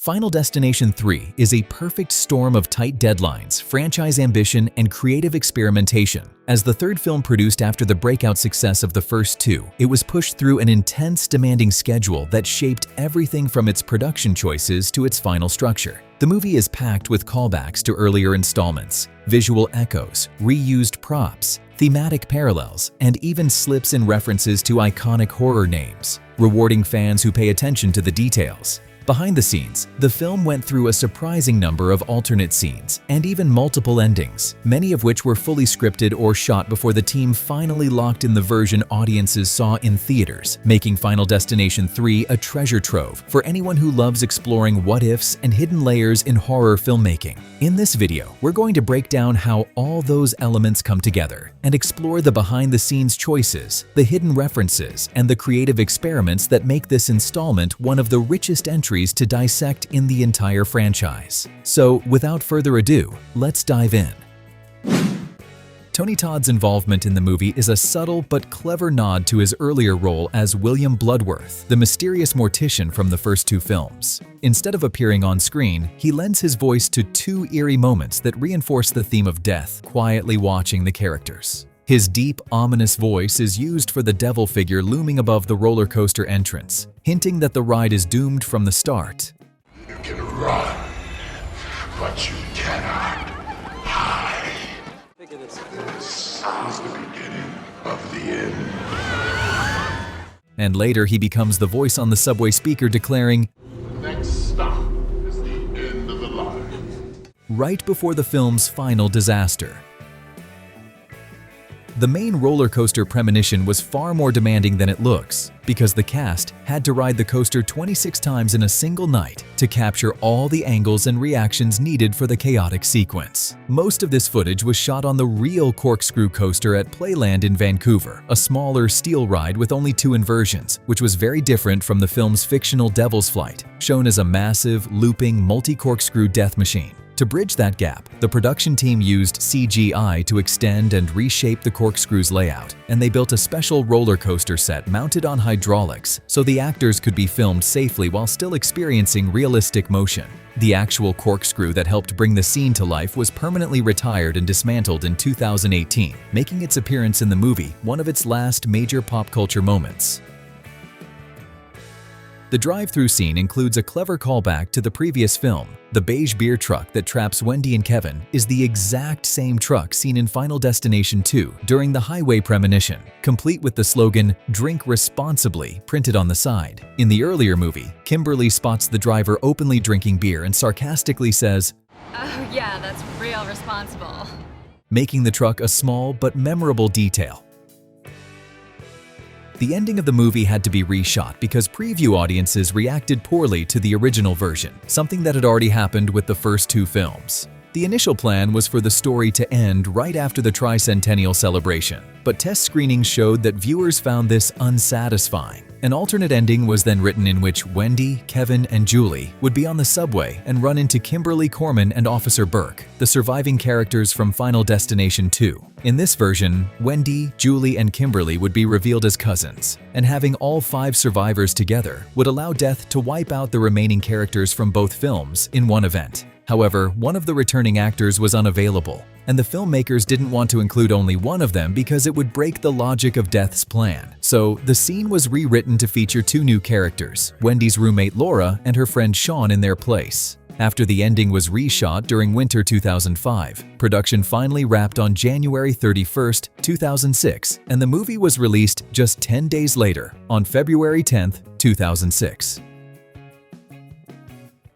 Final Destination 3 is a perfect storm of tight deadlines, franchise ambition, and creative experimentation. As the third film produced after the breakout success of the first two, it was pushed through an intense, demanding schedule that shaped everything from its production choices to its final structure. The movie is packed with callbacks to earlier installments, visual echoes, reused props, thematic parallels, and even slips in references to iconic horror names, rewarding fans who pay attention to the details. Behind the scenes, the film went through a surprising number of alternate scenes and even multiple endings, many of which were fully scripted or shot before the team finally locked in the version audiences saw in theaters, making Final Destination 3 a treasure trove for anyone who loves exploring what-ifs and hidden layers in horror filmmaking. In this video, we're going to break down how all those elements come together and explore the behind-the-scenes choices, the hidden references, and the creative experiments that make this installment one of the richest entries to dissect in the entire franchise. So, without further ado, let's dive in. Tony Todd's involvement in the movie is a subtle but clever nod to his earlier role as William Bloodworth, the mysterious mortician from the first two films. Instead of appearing on screen, he lends his voice to two eerie moments that reinforce the theme of death, quietly watching the characters. His deep, ominous voice is used for the devil figure looming above the roller coaster entrance, hinting that the ride is doomed from the start. You can run, but you cannot hide. This is the beginning of the end. And later he becomes the voice on the subway speaker declaring, The next stop is the end of the line. Right before the film's final disaster. The main roller coaster premonition was far more demanding than it looks, because the cast had to ride the coaster 26 times in a single night to capture all the angles and reactions needed for the chaotic sequence. Most of this footage was shot on the real corkscrew coaster at Playland in Vancouver, a smaller steel ride with only 2 inversions, which was very different from the film's fictional Devil's Flight, shown as a massive, looping, multi-corkscrew death machine. To bridge that gap, the production team used CGI to extend and reshape the corkscrew's layout, and they built a special roller coaster set mounted on hydraulics so the actors could be filmed safely while still experiencing realistic motion. The actual corkscrew that helped bring the scene to life was permanently retired and dismantled in 2018, making its appearance in the movie one of its last major pop culture moments. The drive-through scene includes a clever callback to the previous film. The beige beer truck that traps Wendy and Kevin is the exact same truck seen in Final Destination 2 during the highway premonition, complete with the slogan, "Drink responsibly," printed on the side. In the earlier movie, Kimberly spots the driver openly drinking beer and sarcastically says, "Oh yeah, that's real responsible," making the truck a small but memorable detail. The ending of the movie had to be reshot because preview audiences reacted poorly to the original version, something that had already happened with the first two films. The initial plan was for the story to end right after the tricentennial celebration, but test screenings showed that viewers found this unsatisfying. An alternate ending was then written in which Wendy, Kevin, and Julie would be on the subway and run into Kimberly Corman and Officer Burke, the surviving characters from Final Destination 2. In this version, Wendy, Julie, and Kimberly would be revealed as cousins, and having all 5 survivors together would allow death to wipe out the remaining characters from both films in one event. However, one of the returning actors was unavailable, and the filmmakers didn't want to include only one of them because it would break the logic of Death's plan. So, the scene was rewritten to feature 2 new characters, Wendy's roommate Laura and her friend Sean in their place. After the ending was reshot during winter 2005, production finally wrapped on January 31st, 2006, and the movie was released just 10 days later, on February 10th, 2006.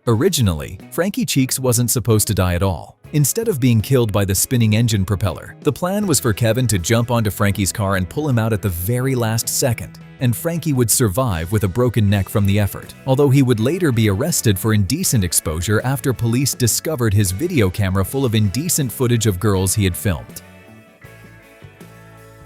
Originally, Frankie Cheeks wasn't supposed to die at all. Instead of being killed by the spinning engine propeller, the plan was for Kevin to jump onto Frankie's car and pull him out at the very last second, and Frankie would survive with a broken neck from the effort, although he would later be arrested for indecent exposure after police discovered his video camera full of indecent footage of girls he had filmed.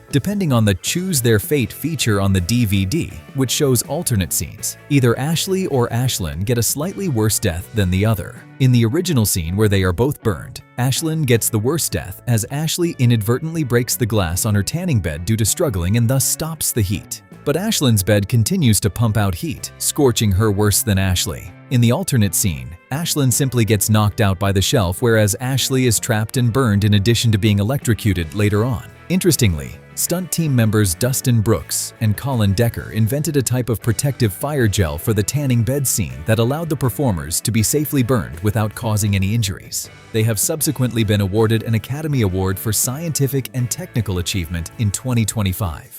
Depending on the Choose Their Fate feature on the DVD, which shows alternate scenes, either Ashley or Ashlyn get a slightly worse death than the other. In the original scene where they are both burned, Ashlyn gets the worst death as Ashley inadvertently breaks the glass on her tanning bed due to struggling and thus stops the heat. But Ashlyn's bed continues to pump out heat, scorching her worse than Ashley. In the alternate scene, Ashlyn simply gets knocked out by the shelf, whereas Ashley is trapped and burned in addition to being electrocuted later on. Interestingly, stunt team members Dustin Brooks and Colin Decker invented a type of protective fire gel for the tanning bed scene that allowed the performers to be safely burned without causing any injuries. They have subsequently been awarded an Academy Award for Scientific and Technical Achievement in 2025.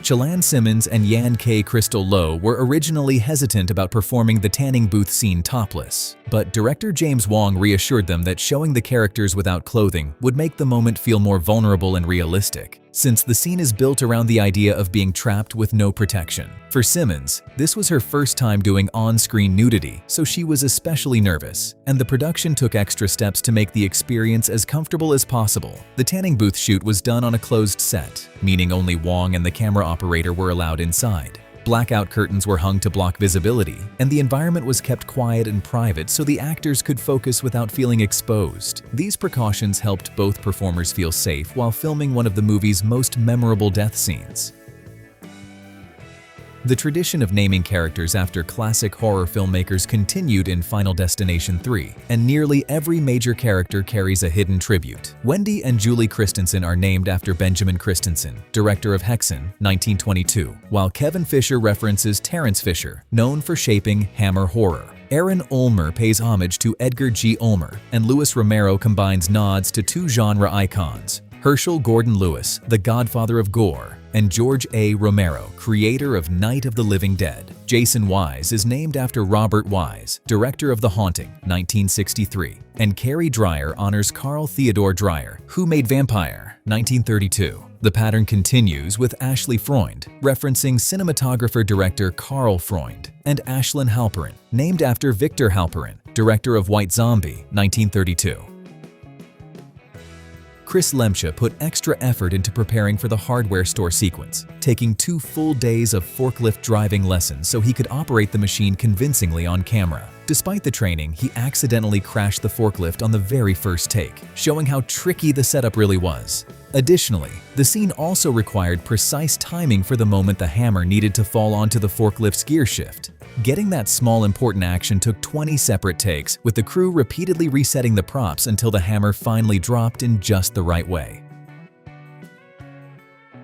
Chelan Simmons and Yan K. Crystal Lowe were originally hesitant about performing the tanning booth scene topless, but director James Wong reassured them that showing the characters without clothing would make the moment feel more vulnerable and realistic, since the scene is built around the idea of being trapped with no protection. For Simmons, this was her first time doing on-screen nudity, so she was especially nervous, and the production took extra steps to make the experience as comfortable as possible. The tanning booth shoot was done on a closed set, meaning only Wong and the camera operator were allowed inside. Blackout curtains were hung to block visibility, and the environment was kept quiet and private so the actors could focus without feeling exposed. These precautions helped both performers feel safe while filming one of the movie's most memorable death scenes. The tradition of naming characters after classic horror filmmakers continued in Final Destination 3, and nearly every major character carries a hidden tribute. Wendy and Julie Christensen are named after Benjamin Christensen, director of Hexen, 1922, while Kevin Fisher references Terrence Fisher, known for shaping Hammer Horror. Aaron Ulmer pays homage to Edgar G. Ulmer, and Louis Romero combines nods to two genre icons, Herschel Gordon Lewis, the godfather of gore, and George A. Romero, creator of Night of the Living Dead. Jason Wise is named after Robert Wise, director of The Haunting, 1963, and Carrie Dreyer honors Carl Theodor Dreyer, who made Vampire, 1932. The pattern continues with Ashley Freund, referencing cinematographer-director Carl Freund, and Ashlyn Halperin, named after Victor Halperin, director of White Zombie, 1932. Chris Lemcha put extra effort into preparing for the hardware store sequence, taking 2 full days of forklift driving lessons so he could operate the machine convincingly on camera. Despite the training, he accidentally crashed the forklift on the very first take, showing how tricky the setup really was. Additionally, the scene also required precise timing for the moment the hammer needed to fall onto the forklift's gear shift. Getting that small important action took 20 separate takes, with the crew repeatedly resetting the props until the hammer finally dropped in just the right way.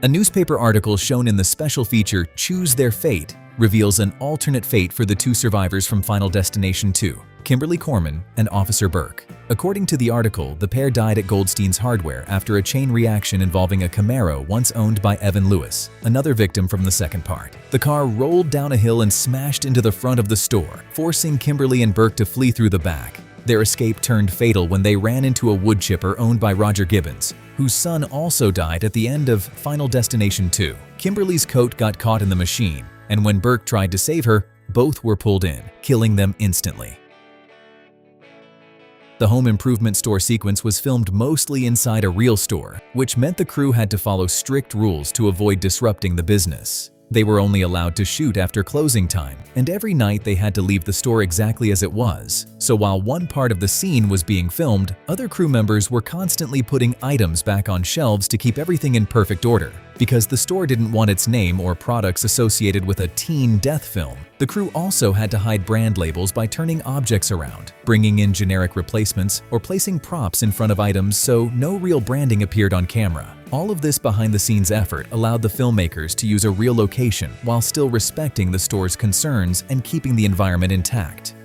A newspaper article shown in the special feature Choose Their Fate reveals an alternate fate for the 2 survivors from Final Destination 2, Kimberly Corman and Officer Burke. According to the article, the pair died at Goldstein's Hardware after a chain reaction involving a Camaro once owned by Evan Lewis, another victim from the second part. The car rolled down a hill and smashed into the front of the store, forcing Kimberly and Burke to flee through the back. Their escape turned fatal when they ran into a wood chipper owned by Roger Gibbons, whose son also died at the end of Final Destination 2. Kimberly's coat got caught in the machine, and when Burke tried to save her, both were pulled in, killing them instantly. The home improvement store sequence was filmed mostly inside a real store, which meant the crew had to follow strict rules to avoid disrupting the business. They were only allowed to shoot after closing time, and every night they had to leave the store exactly as it was. So while one part of the scene was being filmed, other crew members were constantly putting items back on shelves to keep everything in perfect order. Because the store didn't want its name or products associated with a teen death film, the crew also had to hide brand labels by turning objects around, bringing in generic replacements, or placing props in front of items so no real branding appeared on camera. All of this behind-the-scenes effort allowed the filmmakers to use a real location while still respecting the store's concerns and keeping the environment intact.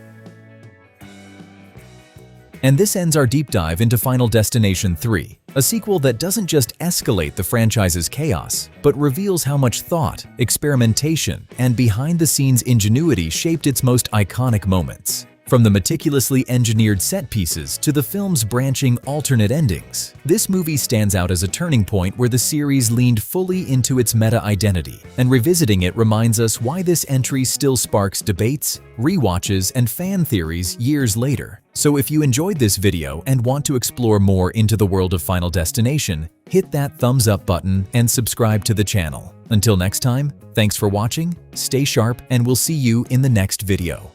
And this ends our deep dive into Final Destination 3, a sequel that doesn't just escalate the franchise's chaos, but reveals how much thought, experimentation, and behind-the-scenes ingenuity shaped its most iconic moments. From the meticulously engineered set pieces to the film's branching alternate endings, this movie stands out as a turning point where the series leaned fully into its meta-identity, and revisiting it reminds us why this entry still sparks debates, rewatches, and fan theories years later. So if you enjoyed this video and want to explore more into the world of Final Destination, hit that thumbs up button and subscribe to the channel. Until next time, thanks for watching, stay sharp, and we'll see you in the next video.